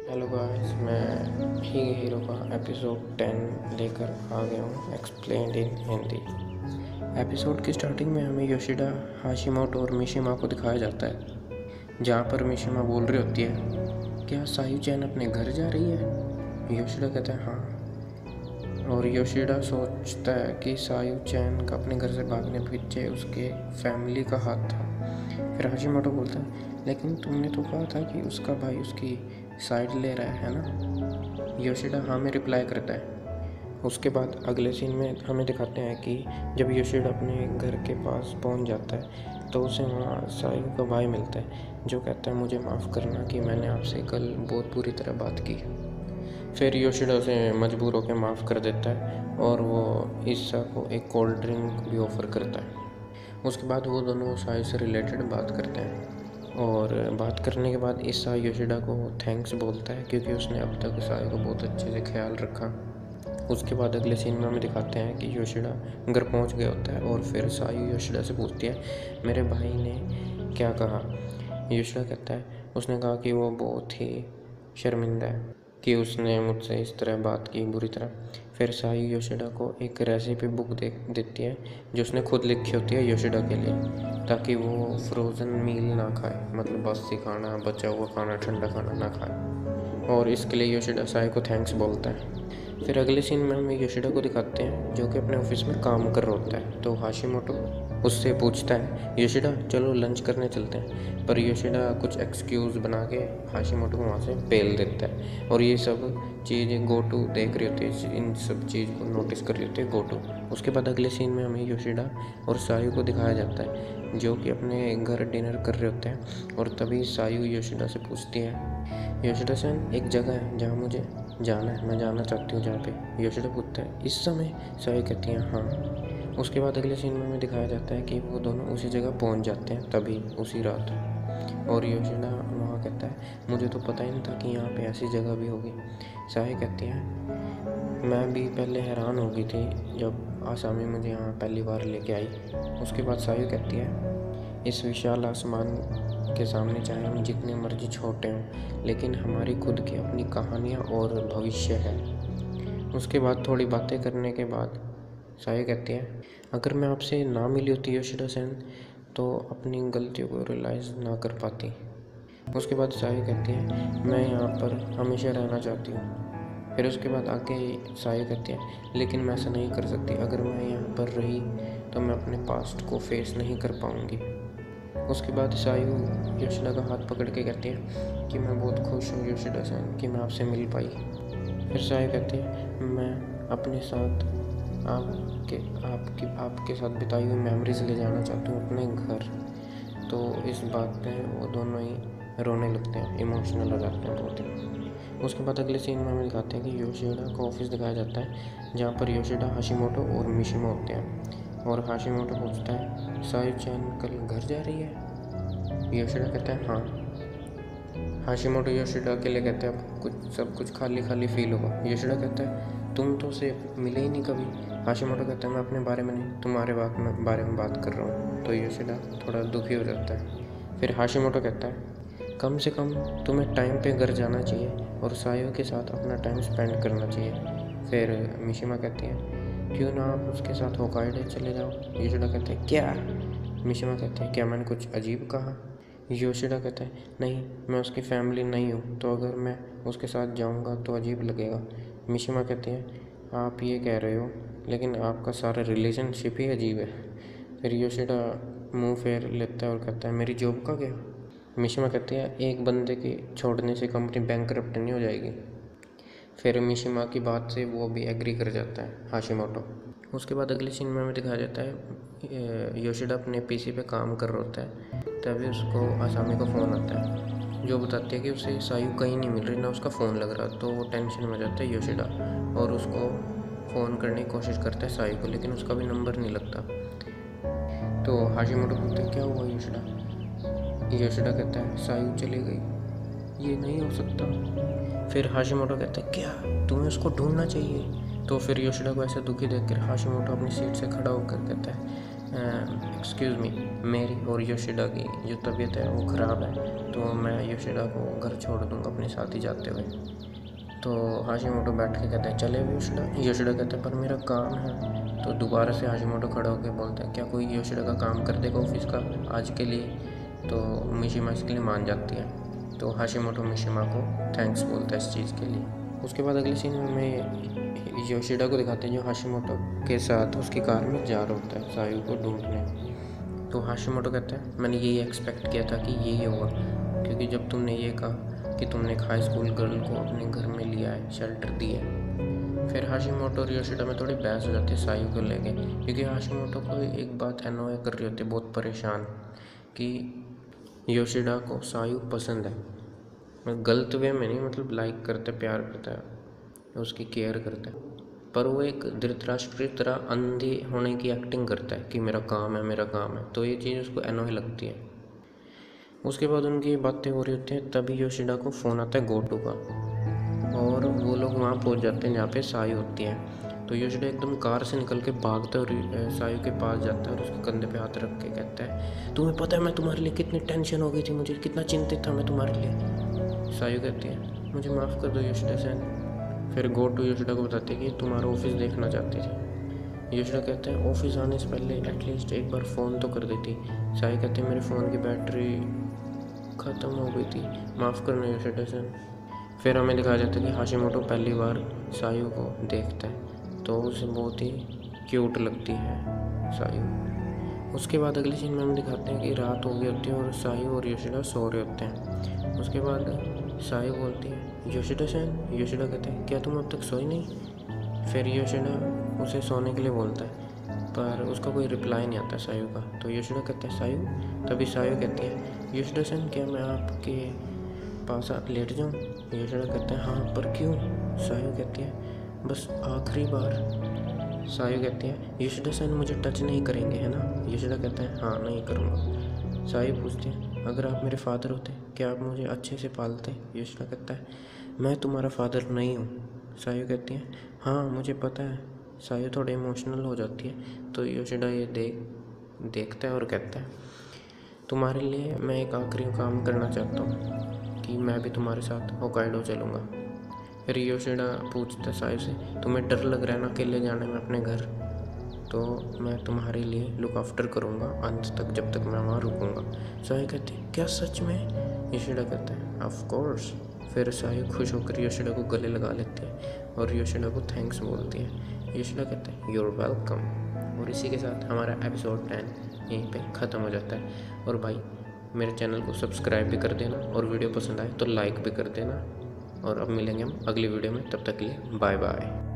Hello guys, मैं ही hero का episode 10 लेकर आ गया हूँ, एक्सप्लेन्ड इन हिंदी। एपिसोड की स्टार्टिंग में हमें योशिडा, हाशिमोटो और मिशिमा को दिखाया जाता है, जहाँ पर मिशिमा बोल रही होती है, क्या सायू चैन अपने घर जा रही है? योशिडा कहता है हाँ, और योशिडा सोचता है कि सायू चैन का अपने घर से भागने पीछे उसके फैमिली का हाथ था। फिर हाशिमोटो बोलता है, लेकिन तुमने तो कहा था कि उसका भाई उसकी साइड ले रहा है ना? योशिडा हाँ में रिप्लाई करता है। उसके बाद अगले सीन में हमें दिखाते हैं कि जब योशिडा अपने घर के पास पहुंच जाता है तो उसे वहाँ सायू का भाई मिलता है, जो कहता है मुझे माफ़ करना कि मैंने आपसे कल बहुत बुरी तरह बात की। फिर योशिडा उसे मजबूर होकर माफ़ कर देता है और वो ईसा को एक कोल्ड ड्रिंक भी ऑफ़र करता है। उसके बाद वो दोनों सायू से रिलेटेड बात करते हैं और बात करने के बाद ईसा योशिडा को थैंक्स बोलता है क्योंकि उसने अब तक सायू का बहुत अच्छे से ख्याल रखा। उसके बाद अगले सीन में हमें दिखाते हैं कि योशिडा घर पहुंच गया होता है और फिर सायू योशिडा से पूछती है, मेरे भाई ने क्या कहा? योशिडा कहता है, उसने कहा कि वो बहुत ही शर्मिंदा है कि उसने मुझसे इस तरह बात की बुरी तरह। फिर सायू योशिडा को एक रेसिपी बुक दे देती है जो उसने खुद लिखी होती है योशिडा के लिए, ताकि वो फ्रोज़न मील ना खाए, मतलब बासी खाना, बचा हुआ खाना, ठंडा खाना ना खाए, और इसके लिए योशिडा सायू को थैंक्स बोलता है। फिर अगले सीन में हम योशिडा को दिखाते हैं जो कि अपने ऑफिस में काम कर रहा होता है। तो हाशिमोटो उससे पूछता है, योशिडा चलो लंच करने चलते हैं, पर योशिडा कुछ एक्सक्यूज़ बना के हाशिमोटो को वहाँ से पेल देता है। और ये सब चीज़ गोटू देख रही होती है, इन सब चीज़ को नोटिस कर रही होती है गोटू। उसके बाद अगले सीन में हमें योशिडा और सायू को दिखाया जाता है जो कि अपने घर डिनर कर रहे होते हैं, और तभी सायू योशिडा से पूछती है, योशिडा सेन एक जगह है जहाँ मुझे जाना है, मैं जाना चाहती हूँ जहाँ पे। योशिडा पूछता है इस समय? सायू कहती है हाँ। उसके बाद अगले सीन में हमें दिखाया जाता है कि वो दोनों उसी जगह पहुँच जाते हैं तभी उसी रात, और योशिडा वहाँ कहता है मुझे तो पता ही नहीं था कि यहाँ पे ऐसी जगह भी होगी। सायू कहती है मैं भी पहले हैरान हो गई थी जब आसामी मुझे यहाँ पहली बार लेके आई। उसके बाद सायू कहती है इस विशाल आसमान के सामने चाहे हम जितने मर्जी छोटे हों, लेकिन हमारी खुद की अपनी कहानियाँ और भविष्य है। उसके बाद थोड़ी बातें करने के बाद सायू कहती है अगर मैं आपसे ना मिली होती योशिडा सेन तो अपनी गलतियों को रियलाइज़ ना कर पाती। उसके बाद सायू कहती है मैं यहाँ पर हमेशा रहना चाहती हूँ। फिर उसके बाद आगे सायू कहती है लेकिन मैं ऐसा नहीं कर सकती, अगर मैं यहाँ पर रही तो मैं अपने पास्ट को फेस नहीं कर पाऊँगी। उसके बाद सायू योशिडा का हाथ पकड़ के कहती है कि मैं बहुत खुश हूँ योशिडा सेन कि मैं आपसे मिल पाई। फिर सायू कहती है मैं अपने साथ आपके साथ बिताई हुई मेमोरीज ले जाना चाहती हूँ अपने घर। तो इस बात पे वो दोनों ही रोने लगते हैं, इमोशनल हो जाते हैं बहुत ही। उसके बाद अगले सीन में हमें दिखाते हैं कि योशिडा का ऑफिस दिखाया जाता है जहाँ पर योशिडा, हाशिमोटो और मिशिमा होते हैं, और हाशिमोटो पूछता है सायू चैन कल घर जा रही है? योशिडा कहता है हाँ। हाशिमोटो योशिडा के लिए कहता है सब कुछ खाली खाली फील होगा। योशिडा कहता है तुम तो उसे मिले ही नहीं कभी। हाशिमोटो कहता है मैं अपने बारे में नहीं, तुम्हारे बारे में बात कर रहा हूँ। तो योशिडा थोड़ा दुखी हो जाता है। फिर हाशिमोटो कहता है कम से कम तुम्हें टाइम पे घर जाना चाहिए और सायू के साथ अपना टाइम स्पेंड करना चाहिए। फिर मिशिमा कहती है क्यों ना आप उसके साथ होकाइडो चले जाओ। योशिडा कहते हैं क्या? मिशिमा कहते हैं क्या मैंने कुछ अजीब कहा? योशिडा कहता है नहीं, मैं उसकी फैमिली नहीं हूँ, तो अगर मैं उसके साथ जाऊँगा तो अजीब लगेगा। मिशिमा कहती है आप ये कह रहे हो, लेकिन आपका सारा रिलेशनशिप ही अजीब है। फिर योशिडा मुंह फेर लेता है और कहता है मेरी जॉब का क्या? मिशिमा कहती है एक बंदे के छोड़ने से कंपनी बैंकरप्ट नहीं हो जाएगी। फिर मिशिमा की बात से वो भी एग्री कर जाता है हाशिमोटो। उसके बाद अगले सीन में हमें दिखाया जाता है योशिडा अपने पीसी पे काम कर रहा होता है, तभी उसको आसामी का फ़ोन आता है जो बताती है कि उसे सायू कहीं नहीं मिल रही, ना उसका फ़ोन लग रहा। तो वो टेंशन में जाता है योशिडा और उसको फ़ोन करने की कोशिश करता है सायू को, लेकिन उसका भी नंबर नहीं लगता। तो हाशिमोटो पूछते हैं क्या हुआ योशिडा? योशिडा कहता है सायू चली गई, ये नहीं हो सकता। फिर हाशिमोटो कहता है क्या तुम्हें उसको ढूंढना चाहिए? तो फिर योशिडा को ऐसे दुखी देखकर हाशिमोटो अपनी सीट से खड़ा होकर कहता है एक्सक्यूज़ मी, मेरी और योशिडा की जो तबीयत है वो ख़राब है, तो मैं योशिडा को घर छोड़ दूँगा अपने साथ ही जाते हुए। तो हाशिमोटो बैठ के कहते हैं चले योशिडा। योशिडा कहता है पर मेरा काम है। तो दोबारा से हाशिमोटो खड़ा होकर बोलता है क्या कोई योशिडा का काम कर देगा ऑफिस का आज के लिए। तो मिशिमा इसके लिए मान जाती है। तो हाशिमोटो मिशिमा को थैंक्स बोलता है इस चीज़ के लिए। उसके बाद अगले सीन में हमें योशिडा को दिखाते हैं जो हाशिमोटो के साथ उसकी कार में जा रहा होता है सायू को ढूंढने। तो हाशिमोटो कहता है मैंने यही एक्सपेक्ट किया था कि यही होगा, क्योंकि जब तुमने ये कहा कि तुमने एक हाई स्कूल गर्ल को अपने घर में लिया है, शेल्टर दिया है। फिर हाशिमोटो और योशिडा में थोड़ी बहस हो जाती है सायू को लेके, क्योंकि हाशिमोटो को एक बात एनॉय कर रही होती है, बहुत परेशान, कि योशिडा को सायू पसंद है। गलत वे में नहीं, मतलब लाइक करता है, प्यार करता है, उसकी केयर करता है, पर वो एक धृतराष्ट्र की तरह अंधे होने की एक्टिंग करता है कि मेरा काम है मेरा काम है। तो ये चीज़ उसको एनॉय लगती है। उसके बाद उनकी बातें हो रही होती हैं, तभी योशिडा को फ़ोन आता है गोटू का, और वो लोग वहाँ पहुँच जाते हैं जहाँ पे सायू होती है। तो योशिडा एकदम कार से निकल के भागता और सायू के पास जाता है और उसके कंधे पे हाथ रख के कहता है तुम्हें पता है मैं तुम्हारे लिए कितनी टेंशन हो गई थी, मुझे कितना चिंतित था मैं तुम्हारे लिए। सायू कहती है मुझे माफ़ कर दो योशिडा सेन। फिर गोटू योशिडा को बताते हैं कि तुम्हारा ऑफिस देखना चाहती थी। योशिडा कहते हैं ऑफिस आने से पहले एटलीस्ट एक बार फ़ोन तो कर देती। सायू कहते हैं मेरे फ़ोन की बैटरी ख़त्म हो गई थी, माफ़ करना योशिडा सेन। फिर हमें दिखाया जाता है कि हाशिमोटो पहली बार सायू को देखता है, तो उसे बहुत ही क्यूट लगती है सायू। उसके बाद अगले सीन में हम दिखाते हैं कि रात हो गई होती है और सायू और योशिडा सो रहे होते हैं। उसके बाद सायू बोलती है योशिडा सेन। योशिडा कहते हैं क्या तुम अब तक सोई नहीं। फिर योशिडा उसे सोने के लिए बोलता है, पर उसका कोई रिप्लाई नहीं आता सायू का। तो योशिडा कहता है सायू। तभी सायू कहती है योशिडा सेन क्या मैं आपके पास लेट जाऊँ। योशिडा कहते हैं हाँ पर क्यों। सायू कहती है बस आखिरी बार। सायू कहती है योशिडा सेन मुझे टच नहीं करेंगे है ना। योशिडा कहते हैं हाँ नहीं करूँगा। सायू पूछती है अगर आप मेरे फादर होते क्या आप मुझे अच्छे से पालते। योशिडा कहता है मैं तुम्हारा फादर नहीं हूँ। सायू कहती है हाँ मुझे पता है। सायू थोड़ी इमोशनल हो जाती है। तो योशिडा ये देखता है और कहता है तुम्हारे लिए मैं एक आखिरी काम करना चाहता हूँ कि मैं भी तुम्हारे साथ होकाइडो चलूँगा। फिर योशिडा पूछता है सायू से तुम्हें डर लग रहा है ना अकेले जाने में अपने घर, तो मैं तुम्हारे लिए लुक आफ्टर करूँगा अंत तक जब तक मैं वहाँ रुकूँगा। सायू कहती है क्या सच में। योशिडा कहता है ऑफ कोर्स। फिर सायू खुश होकर योशिडा को गले लगा लेती है और योशिडा को थैंक्स बोलती है। योशिडा कहता है यूर वेलकम। और इसी के साथ हमारा एपिसोड 10 यहीं पे ख़त्म हो जाता है। और भाई मेरे चैनल को सब्सक्राइब भी कर देना और वीडियो पसंद आए तो लाइक भी कर देना। और अब मिलेंगे हम अगली वीडियो में, तब तक के लिए बाय बाय।